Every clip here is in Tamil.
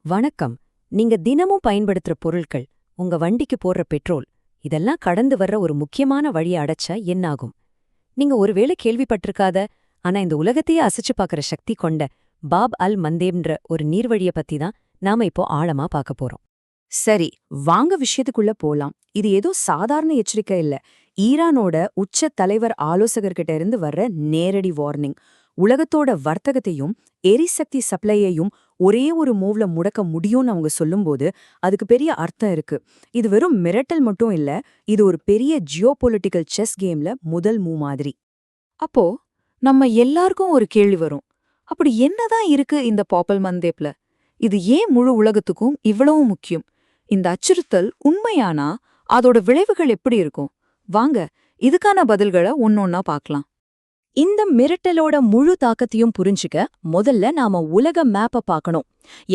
வணக்கம். நீங்க தினமும் பயன்படுத்துற பொருட்கள், உங்க வண்டிக்கு போடுற பெட்ரோல், இதெல்லாம் கடந்து வர்ற ஒரு முக்கியமான வழியை அடைச்சா என்னாகும்? நீங்க ஒருவேளை கேள்விப்பட்டிருக்காத, ஆனா இந்த உலகத்தையே அசைச்சு பார்க்கற சக்தி கொண்ட பாப் அல் மந்தேப்ன்ற ஒரு நீர்வழிய பத்தி தான் நாம இப்போ ஆழமா பார்க்க போறோம். சரி, வாங்க விஷயத்துக்குள்ள போலாம். இது ஏதோ சாதாரண எச்சரிக்கை இல்ல. ஈரானோட உச்ச தலைவர் ஆலோசகர்கிட்ட இருந்து வர்ற நேரடி வார்னிங். உலகத்தோட வர்த்தகத்தையும் எரிசக்தி சப்ளையையும் ஒரே ஒரு மூவ்ல முடக்க முடியும்னு அவங்க சொல்லும்போது அதுக்கு பெரிய அர்த்தம் இருக்கு. இது வெறும் மிரட்டல் மட்டும் இல்ல, இது ஒரு பெரிய ஜியோபொலிட்டிக்கல் செஸ் கேம்ல முதல் மூவ் மாதிரி. அப்போ நம்ம எல்லாருக்கும் ஒரு கேள்வி வரும். அப்படி என்னதான் இருக்கு இந்த பாப்பல் மந்தேப்ல? இது ஏன் முழு உலகத்துக்கும் இவ்வளவு முக்கியம்? இந்த அச்சுறுத்தல் உண்மையானா அதோட விளைவுகள் எப்படி இருக்கும்? வாங்க, இதுக்கான பதில்களை ஒன்னொன்னா பார்க்கலாம். இந்த மிரட்டலோட முழு தாக்கத்தையும் புரிஞ்சுக்க முதல்ல நாம உலக மேப்ப பார்க்கணும்.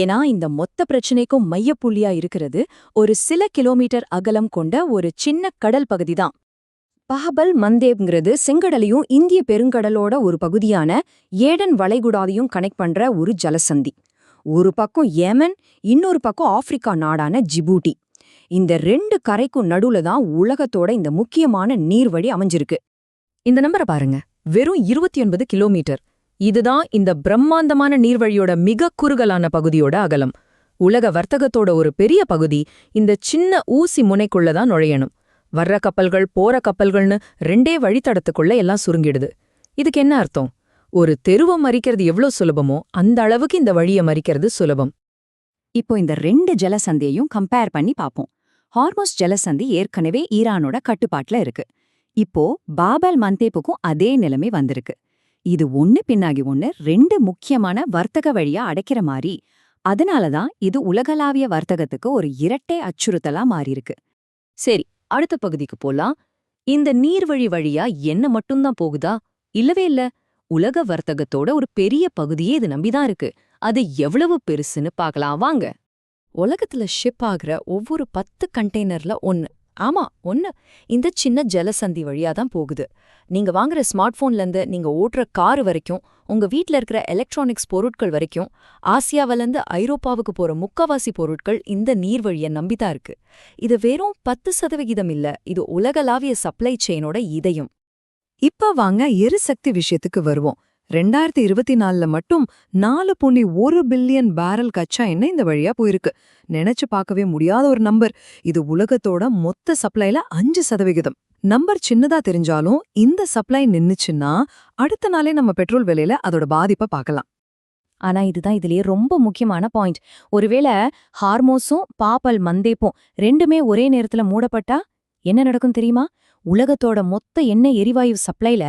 ஏன்னா இந்த மொத்த பிரச்சனைக்கும் மையப்புள்ளியா இருக்கிறது ஒரு சில கிலோமீட்டர் அகலம் கொண்ட ஒரு சின்ன கடல் பகுதி தான். பாபல் மந்தேப்ங்கிறது செங்கடலையும் இந்திய பெருங்கடலோட ஒரு பகுதியான ஏடன் வளைகுடாவையும் கனெக்ட் பண்ற ஒரு ஜலசந்தி. ஒரு பக்கம் யேமன், இன்னொரு பக்கம் ஆப்பிரிக்கா நாடான ஜிபூட்டி. இந்த ரெண்டு கரைக்கும் நடுவுல தான் உலகத்தோட இந்த முக்கியமான நீர்வழி அமைஞ்சிருக்கு. இந்த நம்பரை பாருங்க, வெறும் 29 கிலோமீட்டர். இதுதான் இந்த பிரம்மாண்டமான நீர்வழியோட மிக குறுகலான பகுதியோட அகலம். உலக வர்த்தகத்தோட ஒரு பெரிய பகுதி இந்த சின்ன ஊசி முனைக்குள்ளதான் நுழையணும். வர்ற கப்பல்கள் போற கப்பல்கள்னு ரெண்டே வழித்தடத்துக்குள்ள எல்லாம் சுருங்கிடுது. இதுக்கு என்ன அர்த்தம்? ஒரு தெருவை மறிக்கிறது எவ்வளவு சுலபமோ அந்த அளவுக்கு இந்த வழியை மறிக்கிறது சுலபம். இப்போ இந்த ரெண்டு ஜலசந்தியையும் கம்பேர் பண்ணி பார்ப்போம். ஹார்மோஸ் ஜலசந்தி ஏற்கனவே ஈரானோட கட்டுப்பாட்டுல இருக்கு. இப்போ பாபல் மந்தேப்புக்கும் அதே நிலைமை வந்திருக்கு. இது ஒன்னு பின்னாகி ஒன்னு ரெண்டு முக்கியமான வர்த்தக வழியா அடைக்கிற மாதிரி. அதனாலதான் இது உலகளாவிய வர்த்தகத்துக்கு ஒரு இரட்டை அச்சுறுத்தலா மாறியிருக்கு. சரி, அடுத்த பகுதிக்கு போலாம். இந்த நீர்வழி வழியா என்ன மட்டும்தான் போகுதா? இல்லவே இல்ல. உலக வர்த்தகத்தோட ஒரு பெரிய பகுதியே இது நம்பிதான் இருக்கு. அது எவ்வளவு பெருசுன்னு பார்க்கலாம் வாங்க. உலகத்துல ஷிப் ஆகிற ஒவ்வொரு 10 கண்டெய்னர்ல ஒன்னு இந்த சின்ன ஜலசந்தி வழியா தான் போகுது. நீங்க வாங்குற ஸ்மார்ட் போன்லேருந்து நீங்க ஓட்டுற காரு வரைக்கும், உங்க வீட்ல இருக்கிற எலக்ட்ரானிக்ஸ் பொருட்கள் வரைக்கும், ஆசியாவிலேருந்து ஐரோப்பாவுக்கு போற முக்காவாசி பொருட்கள் இந்த நீர்வழியை நம்பிதான் இருக்கு. இது வெறும் 10% இல்ல, இது உலகளாவிய சப்ளை செயினோட இதயம். இப்ப வாங்க எரிசக்தி விஷயத்துக்கு வருவோம். 2024ல மட்டும் 4.1 பில்லியன் பேரல் கச்சா எண்ணெய் இந்த வழியா போயிருக்கு. நினைச்சு பார்க்கவே முடியாத ஒரு நம்பர். இது உலகத்தோட மொத்த சப்ளைல 5%. நம்பர் சின்னதா தெரிஞ்சாலும் இந்த சப்ளை நின்னுச்சுன்னா அடுத்த நாளே நம்ம பெட்ரோல் விலையில அதோட பாதிப்பை பார்க்கலாம். ஆனா இதுதான் இதுலயே ரொம்ப முக்கியமான பாயிண்ட். ஒருவேளை ஹார்மோஸும் பாப்பல் மந்தேப்பும் ரெண்டுமே ஒரே நேரத்துல மூடப்பட்டா என்ன நடக்கும் தெரியுமா? உலகத்தோட மொத்த எண்ணெய் எரிவாயு சப்ளைல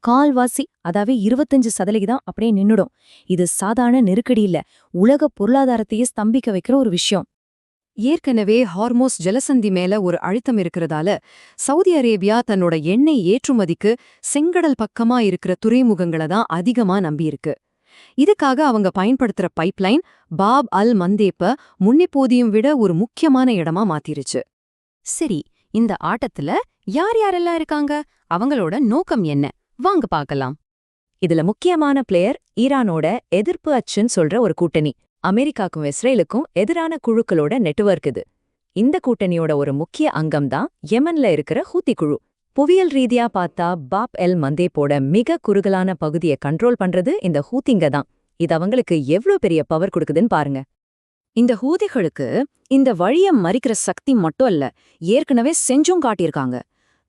கால்வாசி, அதாவது 25% அப்படியே நின்னுடும். இது சாதாரண நெருக்கடி இல்ல, உலக பொருளாதாரத்தையே ஸ்தம்பிக்க வைக்கிற ஒரு விஷயம். ஏற்கனவே ஹார்மோஸ் ஜலசந்தி மேல ஒரு அழுத்தம் இருக்கிறதால சவுதி அரேபியா தன்னோட எண்ணெய் ஏற்றுமதிக்கு செங்கடல் பக்கமா இருக்கிற துறைமுகங்களை தான் அதிகமா நம்பியிருக்கு. இதுக்காக அவங்க பயன்படுத்துற பைப்லைன் பாப் அல் மந்தேப்ப முன்னெப்போதையும் விட ஒரு முக்கியமான இடமா மாத்திருச்சு. சரி, இந்த ஆட்டத்துல யார் யாரெல்லாம் இருக்காங்க? அவங்களோட நோக்கம் என்ன? வாங்க பார்க்கலாம். இதுல முக்கியமான பிளேயர் ஈரானோட எதிர்ப்பு அச்சுன்னு சொல்ற ஒரு கூட்டணி. அமெரிக்காக்கும் இஸ்ரேலுக்கும் எதிரான குழுக்களோட நெட்வொர்க் இது. இந்த கூட்டணியோட ஒரு முக்கிய அங்கம்தான் யெமன்ல இருக்கிற ஹூத்தி குழு. புவியியல் ரீதியா பார்த்தா பாப் எல் மந்தேப்போட மிக குறுகலான பகுதியை கண்ட்ரோல் பண்றது இந்த ஹூத்திங்க தான். இது அவங்களுக்கு எவ்வளவு பெரிய பவர் கொடுக்குதுன்னு பாருங்க. இந்த ஹூதிகளுக்கு இந்த வழியை மறிக்கிற சக்தி மட்டும் இல்ல, ஏற்கனவே செஞ்சும் காட்டியிருக்காங்க.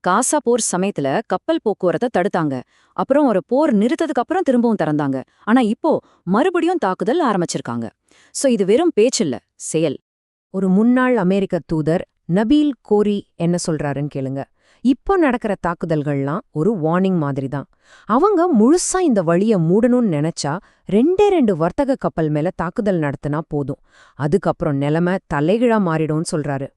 காசா போர் சமயத்துல கப்பல் போக்குவரத்தை தடுத்தாங்க. அப்புறம் ஒரு போர் நிறுத்ததுக்கு அப்புறம் திரும்பவும் திறந்தாங்க. ஆனா இப்போ மறுபடியும் தாக்குதல் ஆரம்பிச்சிருக்காங்க. சோ இது வெறும் பேச்சில்ல, செயல். ஒரு முன்னாள் அமெரிக்க தூதர் நபீல் கோரி என்ன சொல்றாருன்னு கேளுங்க. இப்போ நடக்கிற தாக்குதல்கள்லாம் ஒரு வார்னிங் மாதிரி தான். அவங்க முழுசா இந்த வழியை மூடணும்னு நினைச்சா 2 வர்த்தக கப்பல் மேல தாக்குதல் நடத்தினா போதும். அதுக்கப்புறம் நிலைமை தலைகீழா மாறிடும்னு சொல்றாரு.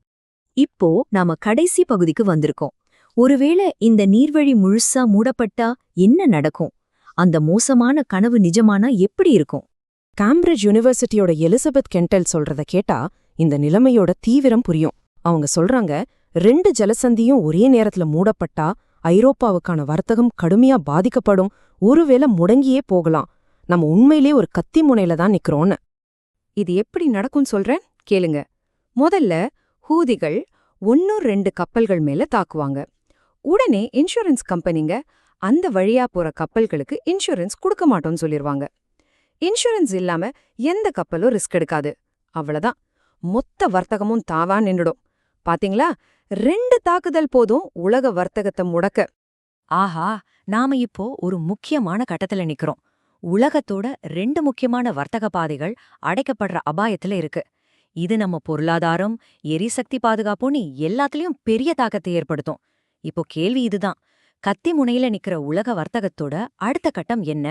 இப்போ நாம கடைசி பகுதிக்கு வந்திருக்கோம். ஒருவேளை இந்த நீர்வழி முழுசா மூடப்பட்டா என்ன நடக்கும்? அந்த மோசமான கனவு நிஜமானா எப்படி இருக்கும்? கேம்பிரிட்ஜ் யூனிவர்சிட்டியோட எலிசபெத் கென்டெல் சொல்றத கேட்டா இந்த நிலைமையோட தீவிரம் புரியும். அவங்க சொல்றாங்க, 2 ஜலசந்தியும் ஒரே நேரத்துல மூடப்பட்டா ஐரோப்பாவுக்கான வர்த்தகம் கடுமையா பாதிக்கப்படும், ஒருவேளை முடங்கியே போகலாம். நம்ம உண்மையிலே ஒரு கத்தி முனையில தான் நிக்கிறோன்னு. இது எப்படி நடக்கும்னு சொல்றேன் கேளுங்க. முதல்ல ஹூதிகள் 1-2 கப்பல்கள் மேல தாக்குவாங்க. உடனே இன்சூரன்ஸ் கம்பெனிங்க அந்த வழியா போற கப்பல்களுக்கு இன்சூரன்ஸ் கொடுக்க மாட்டோம்னு சொல்லிருவாங்க. இன்சூரன்ஸ் இல்லாம எந்த கப்பலும் ரிஸ்க் எடுக்காது. அவ்வளவுதான், மொத்த வர்த்தகமும் தாவா நின்னுடும். பாத்தீங்களா, 2 தாக்குதல் போதும் உலக வர்த்தகத்தை முடக்க. ஆஹா, நாம இப்போ ஒரு முக்கியமான கட்டத்துல நிக்கிறோம். உலகத்தோட 2 முக்கியமான வர்த்தக பாதைகள் அடைக்கப்படுற அபாயத்துல இருக்கு. இது நம்ம பொருளாதாரம், எரிசக்தி பாதுகாப்புன்னு எல்லாத்துலயும் பெரிய தாக்கத்தை ஏற்படுத்தும். இப்போ கேள்வி இதுதான், கத்தி முனையில நிக்கிற உலக வர்த்தகத்தோட அடுத்த கட்டம் என்ன?